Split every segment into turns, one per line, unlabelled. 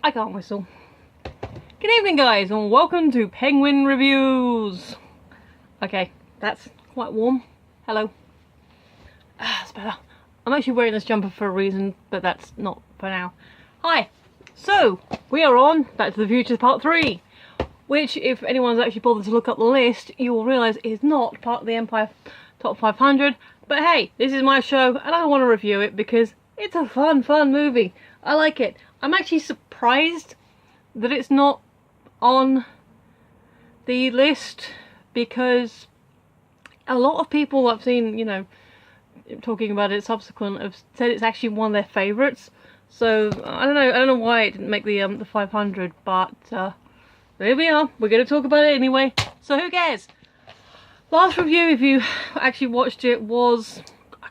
I can't whistle. Good evening, guys, and welcome to Penguin Reviews. Okay, that's quite warm. Hello. That's better. I'm actually wearing this jumper for a reason, but that's not for now. Hi. So, we are on Back to the Future Part 3, which, if anyone's actually bothered to look up the list, you will realise is not part of the Empire Top 500. But hey, this is my show, and I want to review it because it's a fun movie. I like it. I'm actually surprised that it's not on the list, because a lot of people I've seen, you know, talking about it subsequent, have said it's actually one of their favourites. So I don't know why it didn't make the 500, but there we are. We're going to talk about it anyway. So who cares? Last review, if you actually watched it, was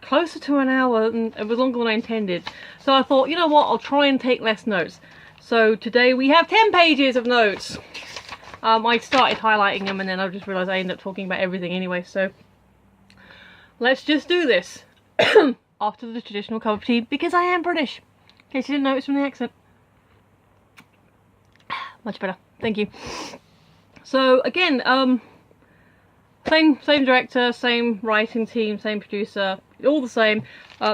closer to an hour, and it was longer than I intended. So I thought, you know what, I'll try and take less notes. So today we have 10 pages of notes. I started highlighting them and then I just realised I ended up talking about everything anyway, so let's just do this. After the traditional cup of tea, because I am British, in case you didn't notice from the accent. Much better, thank you. So again, same director, same writing team, same producer, all the same.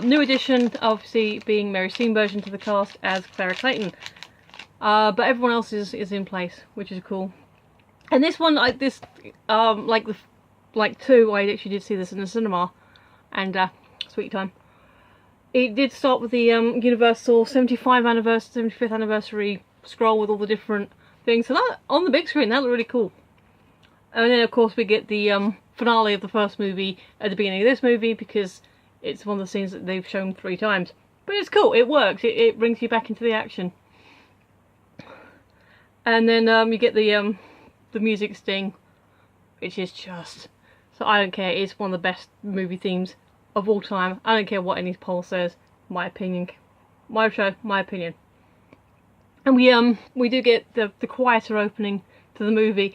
New addition, obviously, being Mary Steenburgen to the cast as Clara Clayton. But everyone else is in place, which is cool. And this one, like two, I actually did see this in the cinema, and sweet time. It did start with the Universal 75th anniversary scroll with all the different things. So that, on the big screen, that looked really cool. And then of course we get the finale of the first movie at the beginning of this movie, because it's one of the scenes that they've shown 3 times. But it's cool, it works, it brings you back into the action. And then you get the music sting, which is just... So I don't care, it's one of the best movie themes of all time. I don't care what any poll says, my opinion. My show, my opinion. And we do get the quieter opening to the movie,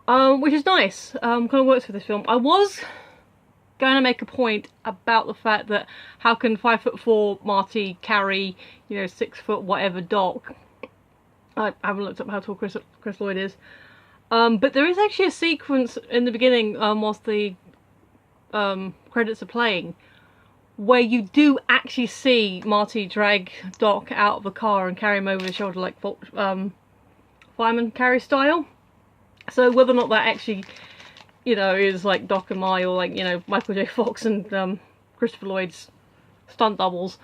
which is nice. Kind of works for this film. I was going to make a point about the fact that how can 5'4" Marty carry, you know, 6 foot whatever Doc. I haven't looked up how tall Chris Lloyd is. But there is actually a sequence in the beginning, whilst the credits are playing, where you do actually see Marty drag Doc out of the car and carry him over his shoulder, like fireman carry style. So whether or not that actually, you know, is like Doc and Marty, or like, you know, Michael J. Fox and Christopher Lloyd's stunt doubles,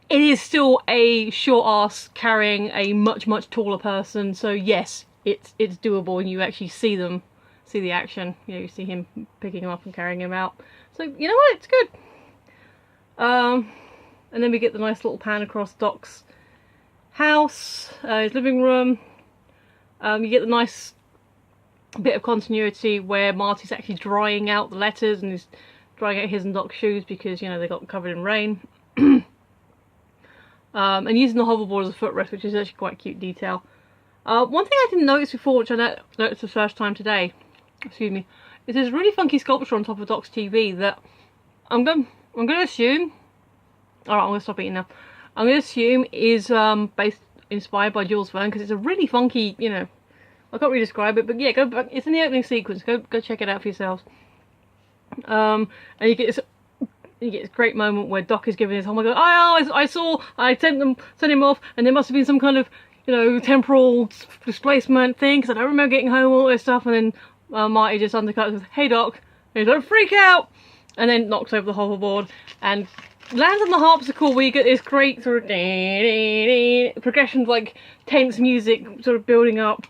it is still a short ass carrying a much taller person. So yes, it's doable, and you actually see the action. You know, you see him picking him up and carrying him out. So you know what, it's good. And then we get the nice little pan across Doc's house, his living room. You get the nice bit of continuity where Marty's actually drying out the letters, and he's drying out his and Doc's shoes because, you know, they got covered in rain. And using the hoverboard as a footrest, which is actually quite a cute detail. One thing I didn't notice before, which I noticed the first time today, excuse me, is this really funky sculpture on top of Doc's TV that I'm going to assume, alright, I'm going to stop eating now, I'm going to assume is inspired by Jules Verne, because it's a really funky, you know, I can't really describe it, but yeah, go back, it's in the opening sequence, go check it out for yourselves. And you get this great moment where Doc is giving his, oh my god, I sent him off, and there must have been some kind of, you know, temporal displacement thing, because I don't remember getting home, all this stuff. And then Marty just undercuts with, hey Doc, and don't freak out, and then knocks over the hoverboard and lands on the harpsichord, where you get this great sort of progression of like tense music sort of building up.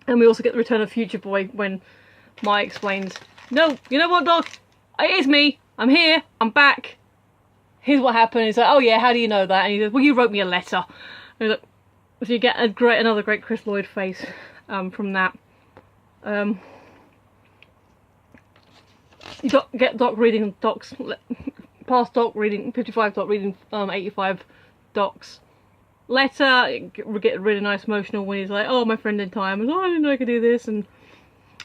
And we also get the return of Future Boy when Marty explains, no, you know what, Doc, it is me, I'm here, I'm back, here's what happened. He's like, oh yeah, how do you know that? And he goes, well, you wrote me a letter. And he's like, so you get another great Chris Lloyd face from that. You get Doc reading past Doc reading 55 Doc reading 85 Doc's letter. You get really nice emotional when he's like, oh, my friend in time, and oh, I didn't know I could do this, and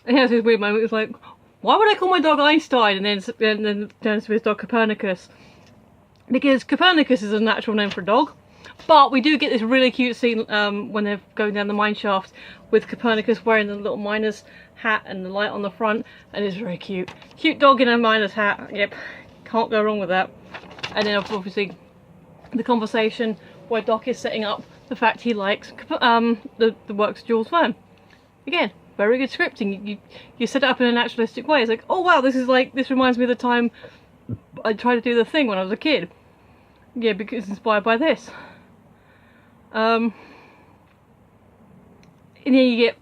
he has this weird moment. It's like, why would I call my dog Einstein? And then turns to his dog Copernicus, because Copernicus is a natural name for a dog. But we do get this really cute scene when they're going down the mine shaft with Copernicus wearing the little miner's hat and the light on the front, and it's very cute. Cute dog in a miner's hat, yep, can't go wrong with that. And then obviously the conversation where Doc is setting up the fact he likes the works of Jules Verne. Again, very good scripting. You set it up in a naturalistic way. It's like, oh wow, this reminds me of the time I tried to do the thing when I was a kid. Yeah, because it's inspired by this. And then you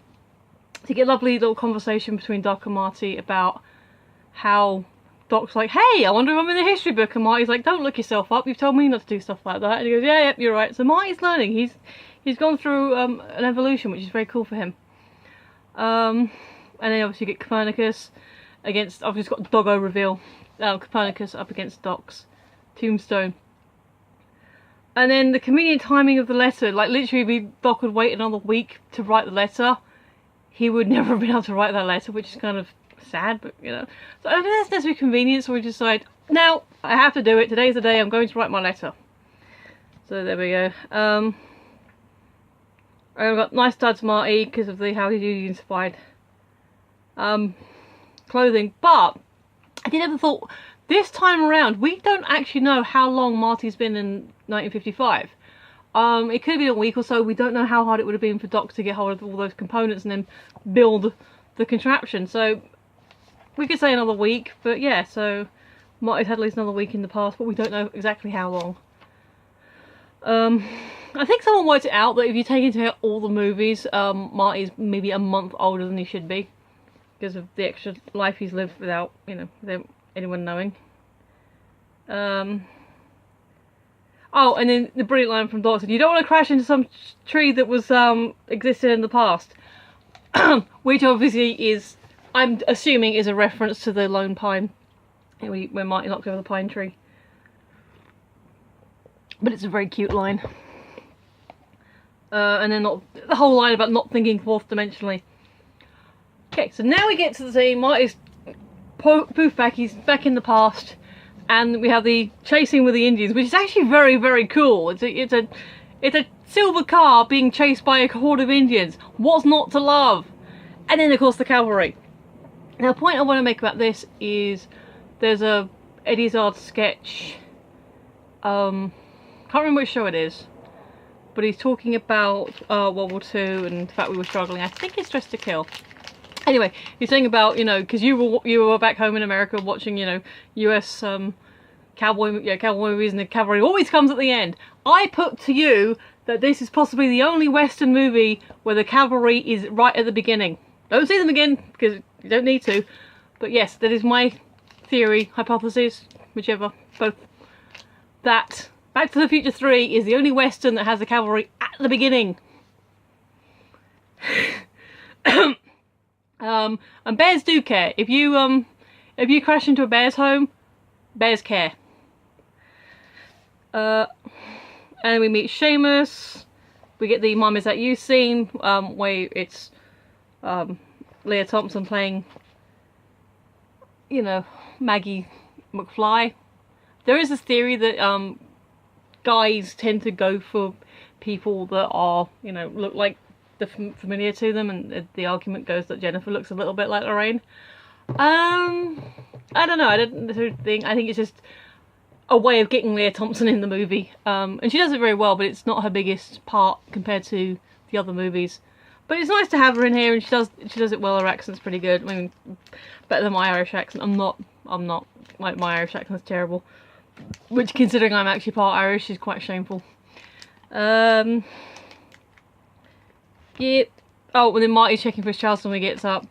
get a lovely little conversation between Doc and Marty about how Doc's like, hey, I wonder if I'm in the history book, and Marty's like, don't look yourself up, you've told me not to do stuff like that. And he goes, yeah, you're right. So Marty's learning. He's gone through an evolution, which is very cool for him. And then obviously you get Copernicus against, obviously it's got Doggo reveal, Copernicus up against Doc's tombstone. And then the convenient timing of the letter, like literally if Doc would wait another week to write the letter, he would never have been able to write that letter, which is kind of sad, but you know. So I don't think that's necessarily convenient, so we decide, now I have to do it, today's the day I'm going to write my letter. So there we go. I've got nice duds Marty because of the Howdy Doody inspired clothing, but I did have a thought, this time around we don't actually know how long Marty's been in 1955. It could have been a week or so. We don't know how hard it would have been for Doc to get hold of all those components and then build the contraption. So we could say another week, but yeah, so Marty's had at least another week in the past, but we don't know exactly how long. I think someone worked it out that if you take into account all the movies, Marty's maybe a month older than he should be because of the extra life he's lived without, you know, without anyone knowing. Oh, and then the brilliant line from Doc said, you don't want to crash into some tree that was existed in the past. Which obviously is, I'm assuming, is a reference to the lone pine when Marty knocked over the pine tree. But it's a very cute line. And then the whole line about not thinking fourth dimensionally. Okay, so now we get to the scene. Marty's poof back, he's back in the past, and we have the chasing with the Indians, which is actually very, very cool. It's a silver car being chased by a horde of Indians. What's not to love? And then of course the cavalry. Now the point I want to make about this is there's a Eddie Izzard sketch, can't remember which show it is, but he's talking about World War II and the fact we were struggling. I think it's Dressed to Kill. Anyway, he's saying about, you know, because you were back home in America watching, you know, US cowboy movies, and the cavalry always comes at the end. I put to you that this is possibly the only Western movie where the cavalry is right at the beginning. Don't see them again because you don't need to. But yes, that is my theory, hypothesis, whichever, both. That Back to the Future 3 is the only Western that has the cavalry at the beginning. And bears do care. If you crash into a bear's home, bears care. And we meet Seamus. We get the Mum Is That You scene, where it's Leah Thompson playing, you know, Maggie McFly. There is this theory that guys tend to go for people that are, you know, look like familiar to them, and the argument goes that Jennifer looks a little bit like Lorraine. I don't know. I think it's just a way of getting Leah Thompson in the movie, and she does it very well, but it's not her biggest part compared to the other movies. But it's nice to have her in here, and she does it well. Her accent's pretty good. I mean, better than my Irish accent. I'm not like, my Irish accent's terrible, which, considering I'm actually part Irish, is quite shameful. Yeah. Oh, and then Marty's checking for his Charleston when he gets up.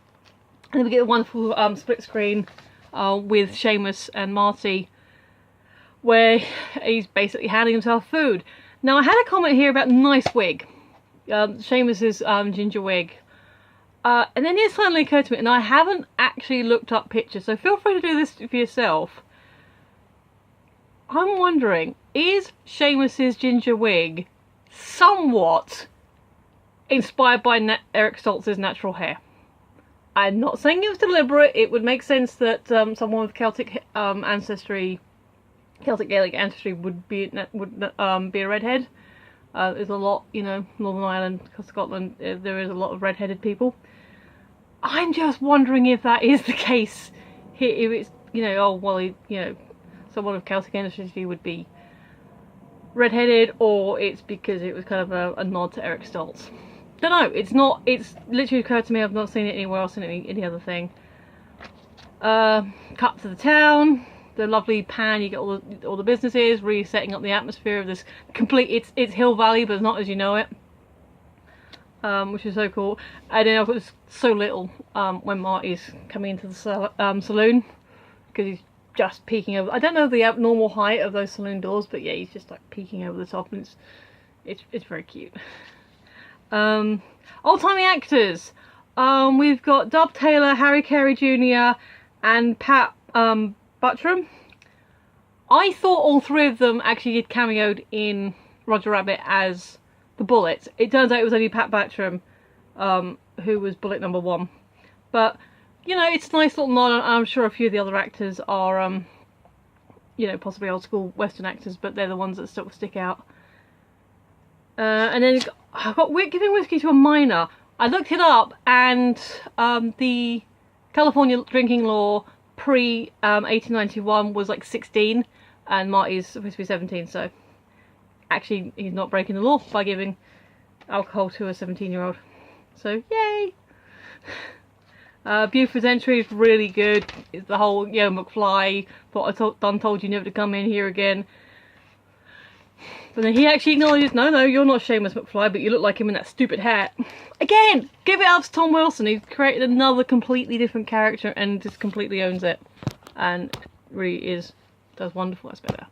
And then we get a wonderful split screen with Seamus and Marty, where he's basically handing himself food. Now, I had a comment here about nice wig. Seamus's ginger wig. And then it suddenly occurred to me, and I haven't actually looked up pictures, so feel free to do this for yourself. I'm wondering, is Seamus's ginger wig somewhat inspired by Eric Stoltz's natural hair? I'm not saying it was deliberate. It would make sense that someone with Celtic ancestry, Celtic Gaelic ancestry, would be a redhead. There's a lot, you know, Northern Ireland, Scotland, there is a lot of red-headed people. I'm just wondering if that is the case here, if it's, you know, oh, well, you know, someone of Celtic ancestry would be red-headed, or it's because it was kind of a nod to Eric Stoltz. Don't know, it's not, it's literally occurred to me, I've not seen it anywhere else in any other thing. Cut to the town, the lovely pan, you get all the businesses, really setting up the atmosphere of this complete, it's Hill Valley, but it's not as you know it. Which is so cool. And then I've got so little when Marty's coming into the saloon, because he's just peeking over. I don't know the abnormal height of those saloon doors, but yeah, he's just like peeking over the top, and it's very cute. Old-timey actors. We've got Dub Taylor, Harry Carey Jr. and Pat Buttram. I thought all three of them actually had cameoed in Roger Rabbit as the Bullets. It turns out it was only Pat Buttram who was Bullet number 1. But, you know, it's a nice little nod. I'm sure a few of the other actors are, you know, possibly old school Western actors, but they're the ones that still stick out. And then I've got giving whiskey to a minor. I looked it up, and the California drinking law pre 1891 was like 16, and Marty's supposed to be 17, so actually he's not breaking the law by giving alcohol to a 17-year-old. So yay! Buford's entry is really good. It's the whole, you know, McFly, thought I told you never to come in here again. But then he actually acknowledges, no, you're not Seamus McFly, but you look like him in that stupid hat. Again, give it up to Tom Wilson. He's created another completely different character and just completely owns it. And really does wonderful. That's better.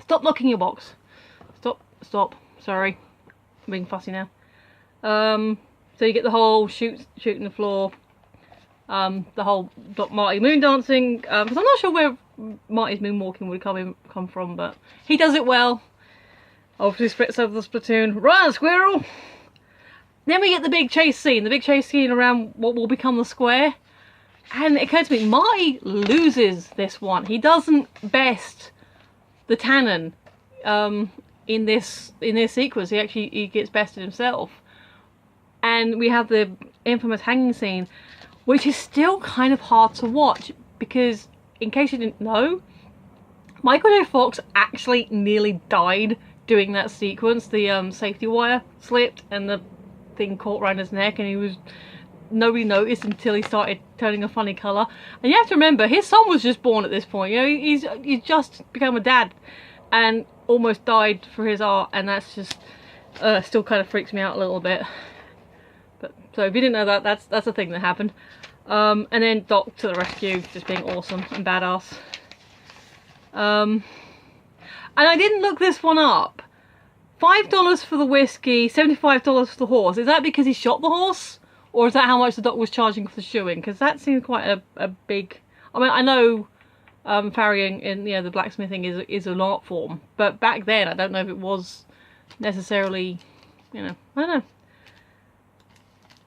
Stop locking your box. Stop. Sorry. I'm being fussy now. So you get the whole shooting the floor. The whole Marty moon dancing. Because I'm not sure where Marty's moonwalking would come from, but he does it well. Obviously splits over the spittoon. Run, squirrel! Then we get the big chase scene. The big chase scene around what will become the square. And it occurred to me, Marty loses this one. He doesn't best the Tannen in this sequence. He gets bested himself. And we have the infamous hanging scene, which is still kind of hard to watch, because in case you didn't know, Michael J. Fox actually nearly died doing that sequence. The safety wire slipped and the thing caught around his neck, and nobody noticed until he started turning a funny colour. And you have to remember, his son was just born at this point. You know, he's just become a dad and almost died for his art, and that's just still kind of freaks me out a little bit. But so if you didn't know that, that's a thing that happened. And then Doc to the rescue, just being awesome and badass. And I didn't look this one up. $5 for the whiskey, $75 for the horse. Is that because he shot the horse? Or is that how much the Doc was charging for the shoeing? Because that seems quite a big... I mean, I know farrieing in, you know, the blacksmithing is an art form. But back then, I don't know if it was necessarily, you know, I don't know.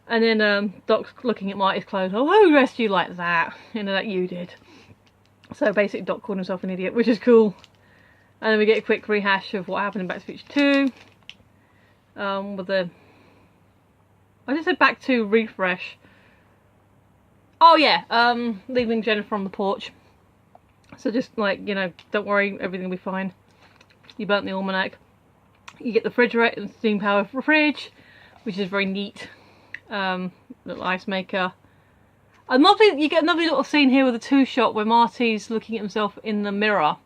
And then Doc's looking at Marty's clothes. Oh, who dressed you like that? You know, that you did. So basically Doc called himself an idiot, which is cool. And then we get a quick rehash of what happened in Back to the Future 2. With the... I just said Back to refresh. Oh yeah, leaving Jennifer on the porch. So just like, you know, don't worry, everything will be fine. You burnt the almanac. You get the refrigerator and steam power fridge, which is very neat. Little ice maker. You get another little scene here with a two-shot where Marty's looking at himself in the mirror,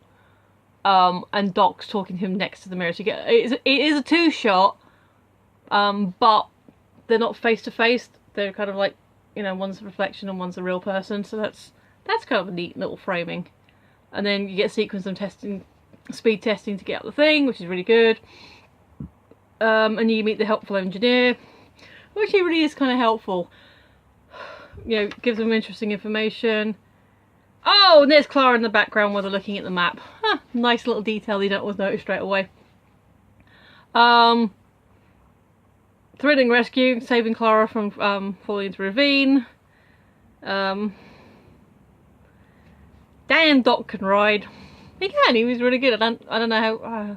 and Doc's talking to him next to the mirror. So you get it is a two-shot, but they're not face to face. They're kind of like, you know, one's a reflection and one's a real person. So that's kind of a neat little framing. And then you get a sequence of speed testing to get out the thing, which is really good. And you meet the helpful engineer, which he really is kind of helpful. You know, gives them interesting information. Oh, and there's Clara in the background while they're looking at the map. Huh, nice little detail you don't always notice straight away. Thrilling rescue, saving Clara from falling into a ravine. Dan Doc can ride. He can. He was really good. I don't know how.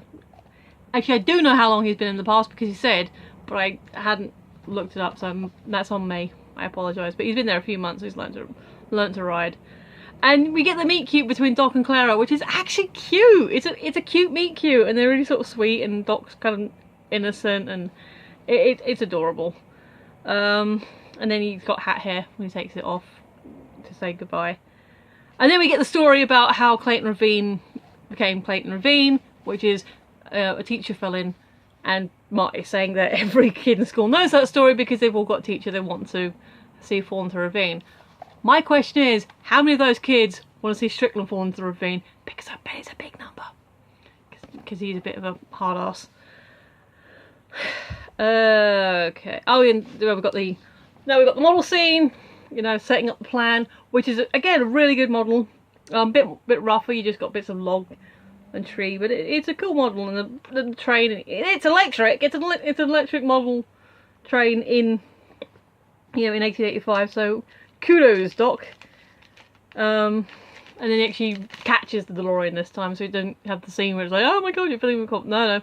Actually, I do know how long he's been in the past because he said, but I hadn't looked it up, so that's on me. I apologise. But he's been there a few months, so he's learnt to ride. And we get the meet cute between Doc and Clara, which is actually cute. It's a cute meet cute, and they're really sort of sweet, and Doc's kind of innocent, and it's adorable. And then he's got hat hair when he takes it off to say goodbye. And then we get the story about how Clayton Ravine became Clayton Ravine, which is a teacher fell in, and Marty saying that every kid in school knows that story because they've all got a teacher they want to see fall into a ravine. My question is, how many of those kids want to see Strickland fall into the ravine? Because I bet it's a big number. Because he's a bit of a hard ass. Okay. Oh, and we've got the model scene. You know, setting up the plan, which is again a really good model. Bit rougher. You just got bits of log and tree, but it's a cool model. And the train, it's electric. It's an electric model train in 1885. So kudos, Doc. And then he actually catches the DeLorean this time, so he didn't have the scene where it's like, oh my god, you're filling with cop. No,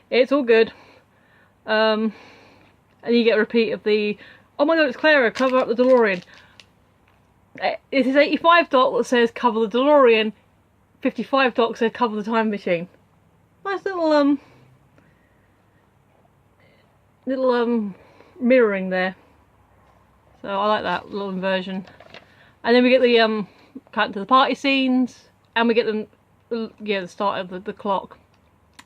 it's all good. And you get a repeat of the, oh my god, it's Clara, cover up the DeLorean. It is 85 Doc that says cover the DeLorean. 55 Doc says cover the time machine. Nice little mirroring there. So I like that little inversion. And then we get the cut to the party scenes, and we get the start of the clock,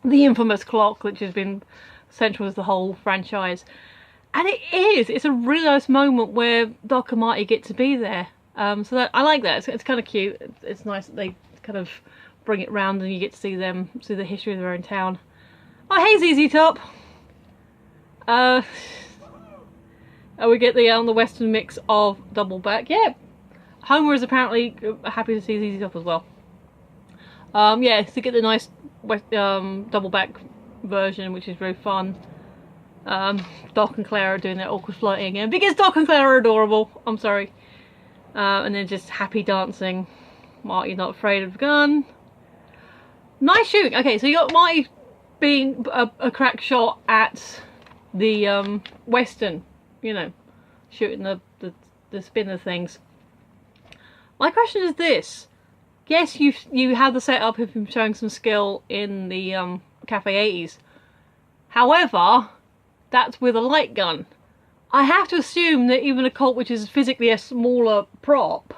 the infamous clock, which has been central to the whole franchise. And it's a really nice moment where Doc and Marty get to be there. So that I like that. It's kind of cute. It's nice that they kind of bring it round and you get to see them, see the history of their own town. Oh, hey ZZ Top. And we get the Western mix of Double Back. Yeah, Homer is apparently happy to see ZZ Top as well. Yeah, to get the nice Double Back version, which is very fun. Doc and Clara are doing their awkward flirting again because Doc and Clara are adorable. I'm sorry. And then just happy dancing. Marty not afraid of the gun. Nice shooting. Okay, so you got Marty being a crack shot at the Western, you know, shooting the spinner things. My question is this. Yes, you have the setup of him showing some skill in the Cafe 80s. However, that's with a light gun. I have to assume that even a Colt, which is physically a smaller prop,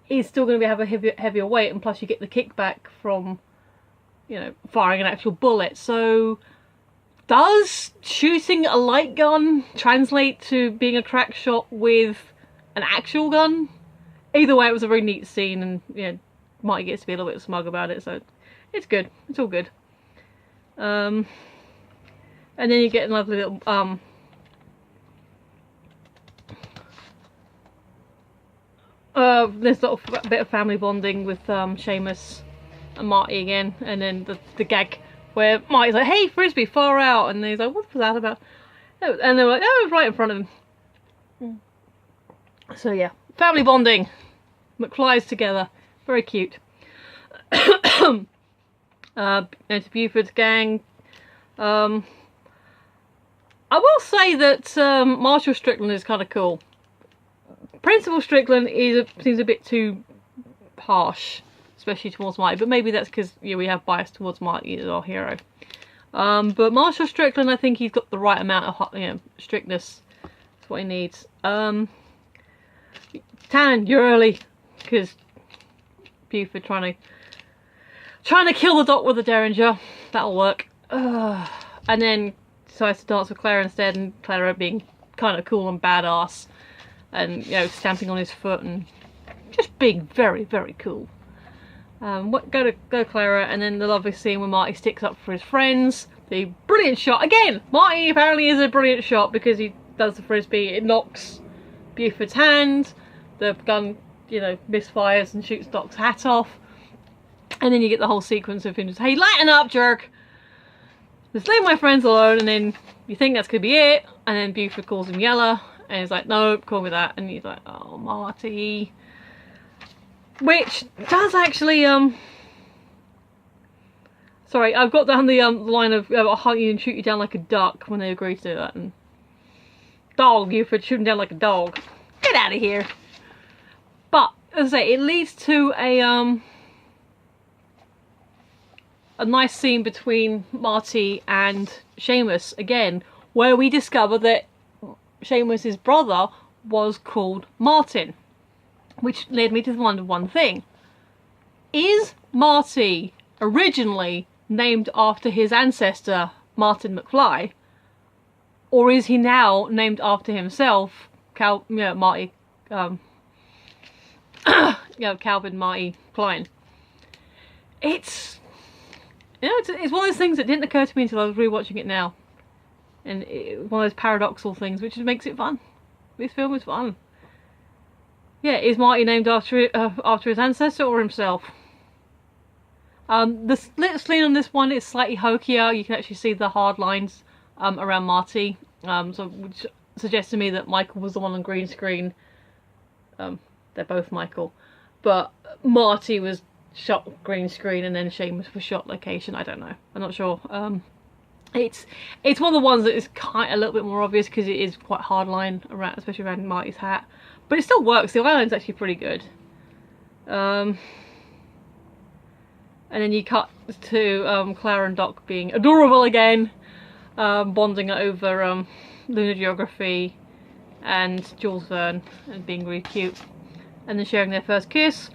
is still going to have a heavier weight, and plus you get the kickback from, you know, firing an actual bullet. So does shooting a light gun translate to being a crack shot with an actual gun? Either way, it was a very neat scene, and you know, Marty gets to be a little bit smug about it, so it's good. It's all good. And then you get a lovely little there's a bit of family bonding with Seamus and Marty again, and then the gag where Marty's like, hey, Frisbee, far out, and he's like, what was that about? And they're like, oh, it was right in front of him. So yeah, family bonding. McFly's together. Very cute. And to Buford's gang. I will say that Marshall Strickland is kind of cool. Principal Strickland seems a bit too harsh, especially towards Marty, but maybe that's because we have bias towards Marty as our hero. But Marshall Strickland, I think he's got the right amount of strictness. That's what he needs. Tan, you're early, because Buford trying to kill the Doc with a Derringer. That'll work. And then decides to dance with Clara instead, and Clara being kind of cool and badass, and stamping on his foot and just being very, very cool. Go Clara, and then the lovely scene where Marty sticks up for his friends. The brilliant shot again. Marty apparently is a brilliant shot because he does the frisbee. It knocks Buford's hand. The gun, misfires and shoots Doc's hat off. And then you get the whole sequence of him just, hey, lighten up, jerk! Just leave my friends alone. And then you think that's gonna be it. And then Buford calls him Yeller. And he's like, no, call me that. And he's like, oh, Marty. Which does actually, so Sorry, I've got down the line of I'll hunt you and shoot you down like a duck when they agree to do that. And dog you for shooting down like a dog. Get out of here. But as I say, it leads to a nice scene between Marty and Seamus again, where we discover that Seamus's brother was called Martin, which led me to wonder one thing: is Marty originally named after his ancestor Martin McFly, or is he now named after himself, Marty, Calvin Marty Klein? It's one of those things that didn't occur to me until I was rewatching it now, and one of those paradoxical things which makes it fun. This film is fun. Yeah, is Marty named after his ancestor or himself? The split screen on this one is slightly hokier. You can actually see the hard lines around Marty, which suggests to me that Michael was the one on green screen. They're both Michael, but Marty was shot green screen and then Seamus was shot location. I don't know. I'm not sure. It's one of the ones that is kind of a little bit more obvious because it is quite hard line around, especially around Marty's hat, but it still works. The eyeline's actually pretty good. And then you cut to Clara and Doc being adorable again, bonding over lunar geography and Jules Verne and being really cute, and then sharing their first kiss,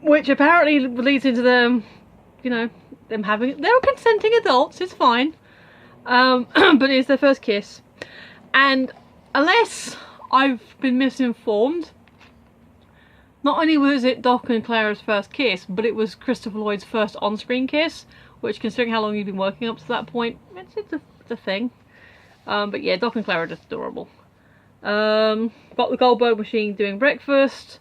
which apparently leads into them, them having, they're consenting adults, it's fine, but it's their first kiss. And unless I've been misinformed, not only was it Doc and Clara's first kiss, but it was Christopher Lloyd's first on-screen kiss, which, considering how long you've been working up to that point, it's a thing. But yeah, Doc and Clara are just adorable. Got the Goldberg machine doing breakfast.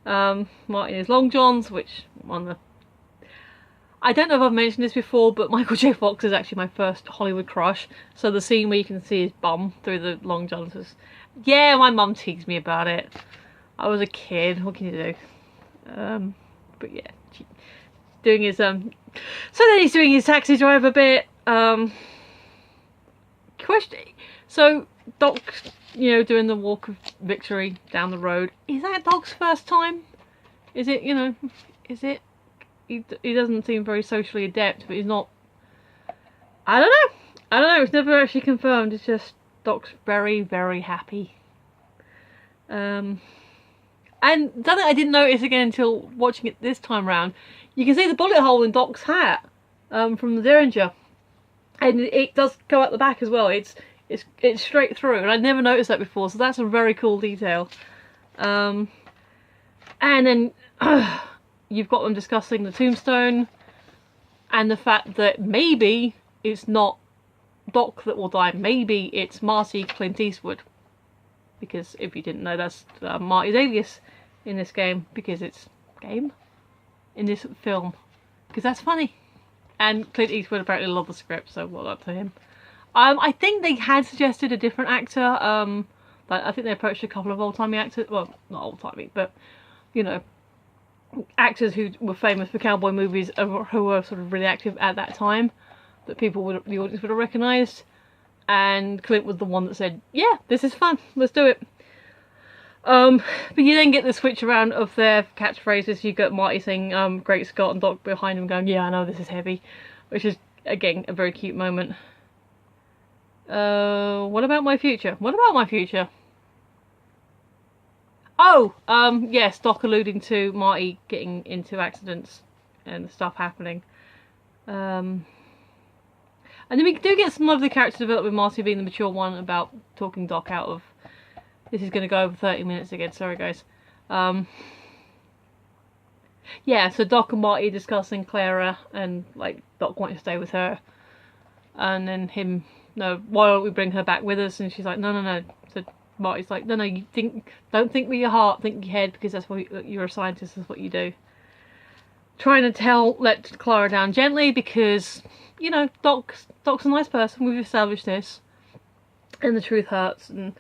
Martin is Long John's, which I don't know if I've mentioned this before, but Michael J. Fox is actually my first Hollywood crush. So the scene where you can see his bum through the Long Johns was, yeah, my mum teased me about it. I was a kid, what can you do? But yeah, doing his so then he's doing his taxi driver bit. Question. So Doc, doing the walk of victory down the road. Is that Doc's first time? Is it? Is it? He doesn't seem very socially adept, but he's not. I don't know. It's never actually confirmed. It's just Doc's very, very happy. And something I didn't notice again until watching it this time round, you can see the bullet hole in Doc's hat from the Derringer, and it does go out the back as well. It's straight through, and I'd never noticed that before, so that's a very cool detail. And then you've got them discussing the tombstone and the fact that maybe it's not Doc that will die, maybe it's Marty Clint Eastwood. Because if you didn't know, that's Marty's alias in this game, because it's in this film, because that's funny. And Clint Eastwood apparently loved the script, so well done to him. I think they had suggested a different actor. I think they approached a couple of old-timey actors, well, not old-timey, but actors who were famous for cowboy movies, who were sort of really active at that time, that the audience would have recognised. And Clint was the one that said, yeah, this is fun, let's do it. But you then get the switch around of their catchphrases. You get Marty saying, Great Scott, and Doc behind him going, yeah, I know, this is heavy. Which is, again, a very cute moment. What about my future? What about my future? Oh, yes, Doc alluding to Marty getting into accidents and stuff happening. And then we do get some lovely character development with Marty being the mature one about talking Doc out of... This is going to go over 30 minutes again, sorry guys. Yeah, so Doc and Marty discussing Clara and Doc wanting to stay with her. And then him, no, why don't we bring her back with us? And she's like, no. So Marty's like, no, don't think with your heart, think with your head, because that's what you're a scientist, that's what you do. Trying to let Clara down gently because... Doc's a nice person, we've established this, and the truth hurts, and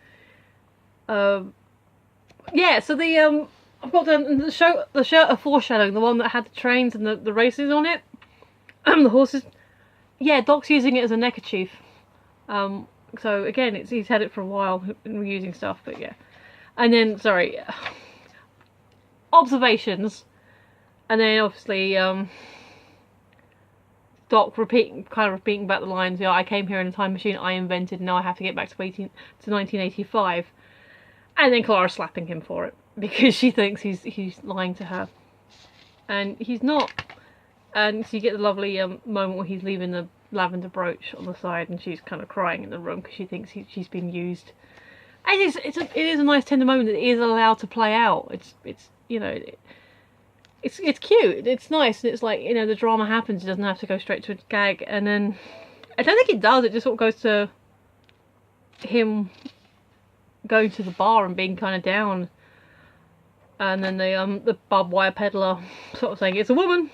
yeah, so I've got the shirt of foreshadowing, the one that had the trains and the races on it. The horses. Yeah, Doc's using it as a neckerchief. So again, he's had it for a while, and using stuff, but yeah. And then, sorry, observations, and then obviously Doc repeating back the lines. I came here in a time machine I invented, and now I have to get back to 1985. And then Clara slapping him for it because she thinks he's lying to her, and he's not. And so you get the lovely moment where he's leaving the lavender brooch on the side, and she's kind of crying in the room because she thinks she's been used. And it is a nice tender moment that is allowed to play out. It's you know, it's cute. It's nice, and it's like, you know, the drama happens. It doesn't have to go straight to a gag. And then I don't think it does. It just sort of goes to him going to the bar and being kind of down, and then the barbed wire peddler sort of saying, "It's a woman.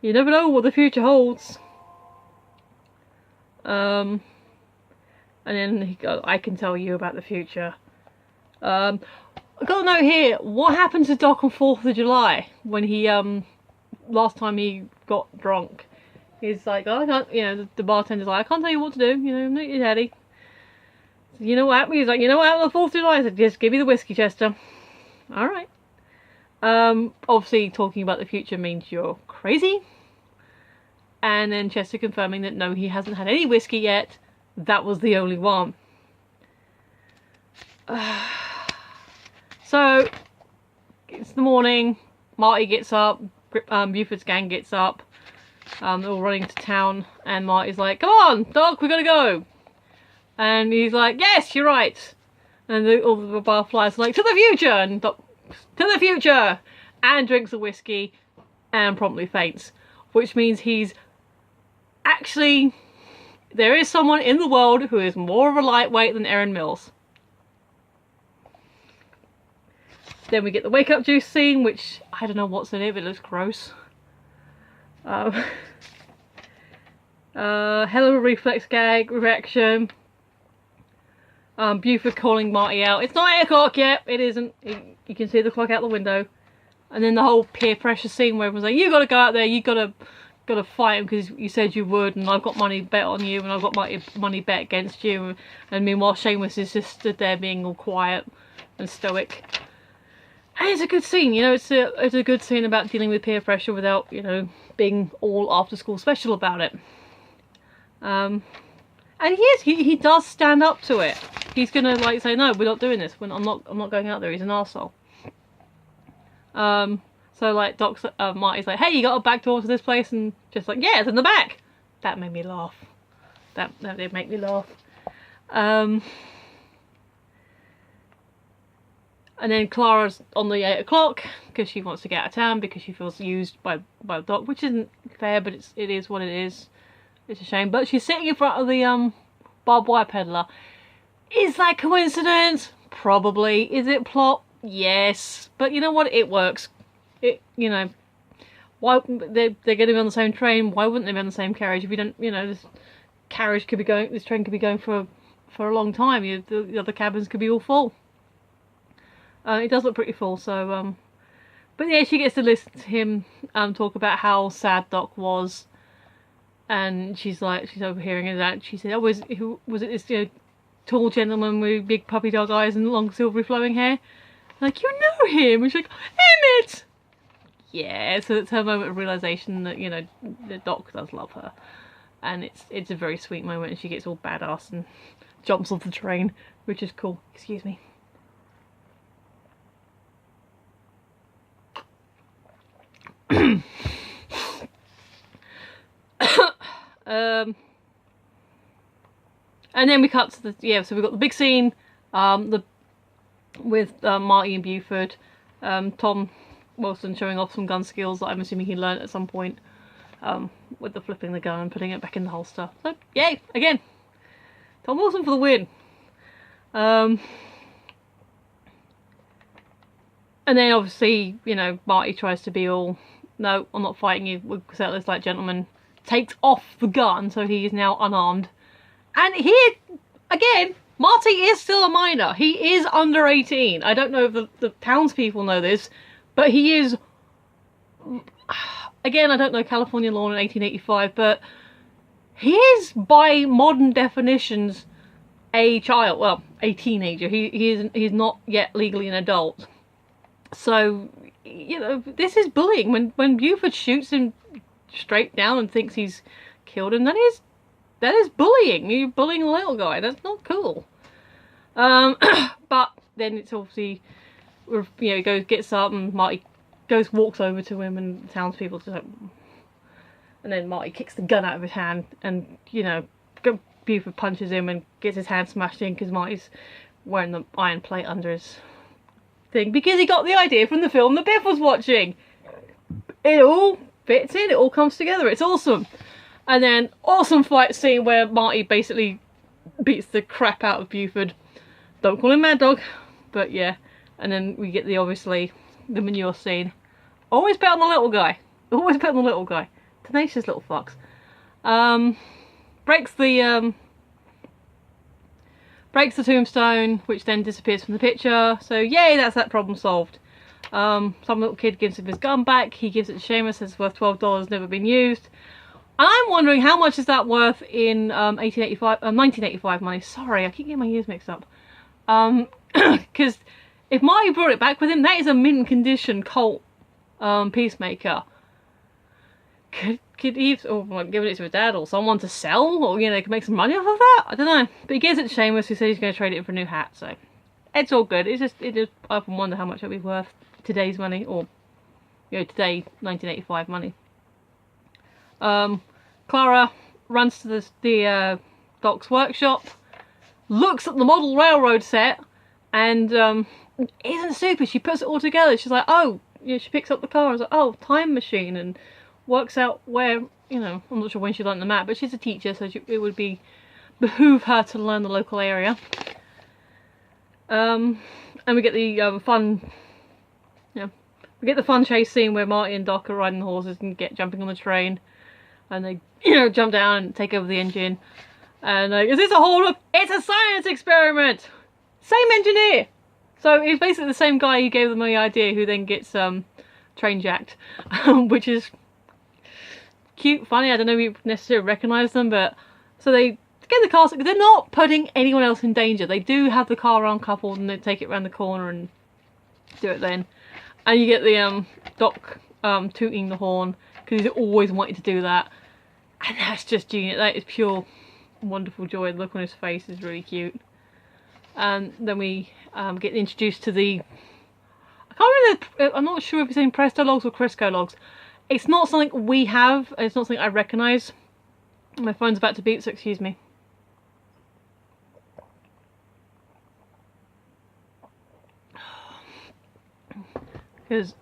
You never know what the future holds." And then he goes, "I can tell you about the future." I got a note here. What happened to Doc on 4th of July when he last time he got drunk? He's like, "Oh, I can't." You know, the bartender's like, "I can't tell you what to do. You know, I'm not your daddy." You know what happened? He's like, "You know what happened on 4th of July?" I said, "Just give me the whiskey, Chester." All right. Obviously, talking about the future means you're crazy. And then Chester confirming that no, he hasn't had any whiskey yet. That was the only one. So it's the morning. Marty gets up. Buford's gang gets up. They're all running to town, and Marty's like, "Come on, Doc, we gotta go." And he's like, "Yes, you're right." And all the barflies are like, "To the future!" And Doc, "To the future!" And drinks a whiskey and promptly faints. Which means he's actually, there is someone in the world who is more of a lightweight than Erin Mills. Then we get the wake up juice scene, which I don't know what's in it, but it looks gross. Hell of a reflex gag reaction. Buford calling Marty out. "It's not 8 o'clock yet." It isn't. You can see the clock out the window. And then the whole peer pressure scene where everyone's like, "You gotta go out there, you gotta fight him because you said you would, and I've got money bet on you, and I've got money bet against you." And meanwhile, Seamus is just stood there being all quiet and stoic. And it's a good scene, you know. It's a good scene about dealing with peer pressure without, you know, being all after school special about it. And he does stand up to it. He's gonna like say, "No, we're not doing this. I'm not going out there." He's an arsehole. So like Marty's like, "Hey, you got a back door to this place?" And just like, "Yeah, it's in the back." That made me laugh. That did make me laugh. And then Clara's on the 8 o'clock because she wants to get out of town because she feels used by the Doc, which isn't fair, but it is what it is. It's a shame. But she's sitting in front of the barbed wire peddler. Is that coincidence? Probably. Is it plot? Yes. But you know what? It works. You know, why they're going to be on the same train? Why wouldn't they be on the same carriage? If you don't, you know, this train could be going for a long time. The other cabins could be all full. It does look pretty full, so but yeah, she gets to listen to him talk about how sad Doc was, and she's overhearing that. She said, "Oh, was it this, you know, tall gentleman with big puppy dog eyes and long silvery flowing hair?" Like, "You know him?" And she's like, "Emmett!" Yeah, so it's her moment of realisation that, you know, the Doc does love her. And it's a very sweet moment, and she gets all badass and jumps off the train, which is cool. Excuse me. And then we cut to so we've got the big scene with Marty and Buford, Tom Wilson showing off some gun skills that I'm assuming he learned at some point, with the flipping the gun and putting it back in the holster. So yay, again, Tom Wilson for the win. And then obviously, you know, Marty tries to be all, "No, I'm not fighting you, we'll settle this like gentlemen." Takes off the gun, so he is now unarmed. And here, again, Marty is still a minor. He is under 18. I don't know if the townspeople know this, but he is again, I don't know California law in 1885, but he is, by modern definitions, a child. Well, a teenager. He's not yet legally an adult. So, you know, this is bullying. When Buford shoots him straight down and thinks he's killed him, that is bullying. You're bullying a little guy. That's not cool. But then it's obviously, you know, he goes, gets up, and Marty walks over to him, and the townspeople just like, and then Marty kicks the gun out of his hand, and, you know, Buford punches him and gets his hand smashed in because Marty's wearing the iron plate under his thing, because he got the idea from the film that Biff was watching. It all fits in, it all comes together, it's awesome. And then, awesome fight scene where Marty basically beats the crap out of Buford. Don't call him Mad Dog, but yeah. And then we get obviously, the manure scene. Always bet on the little guy. Always bet on the little guy. Tenacious little fox. Breaks the tombstone, which then disappears from the picture. So yay, that's that problem solved. Some little kid gives him his gun back. He gives it to Seamus, says it's worth $12, never been used. And I'm wondering how much is that worth in 1985 money. Sorry, I keep getting my years mixed up. Because if Marty brought it back with him, that is a mint condition Colt Peacemaker. Could he, or like, give it to his dad or someone to sell, or, you know, could make some money off of that? I don't know. But he gives it to Seamus, who says he's going to trade it in for a new hat, so it's all good. It just I often wonder how much it would be worth today's money, or, you know, today 1985 money. Clara runs to the Doc's workshop, looks at the model railroad set, and isn't stupid. She puts it all together. She's like, oh, you know, she picks up the car and is like, oh, time machine, and works out where, you know, I'm not sure when she learned the map, but she's a teacher, so it would behoove her to learn the local area. And we get the fun, we get the fun chase scene where Marty and Doc are riding the horses and jumping on the train, and they, you know, jump down and take over the engine. And is this it's a science experiment! Same engineer! So it's basically the same guy who gave them the idea, who then gets train jacked, which is cute, funny. I don't know if you necessarily recognise them, but so they get the car. They're not putting anyone else in danger. They do have the car uncoupled, and they take it around the corner and do it then. And you get the Doc tooting the horn, because he's always wanted to do that, and that's just genius. That is pure wonderful joy. The look on his face is really cute. And then we get introduced to the, I can't remember, I'm not sure if it's saying Presto logs or Crisco logs. It's not something we have, it's not something I recognise. My phone's about to beep, so excuse me. Because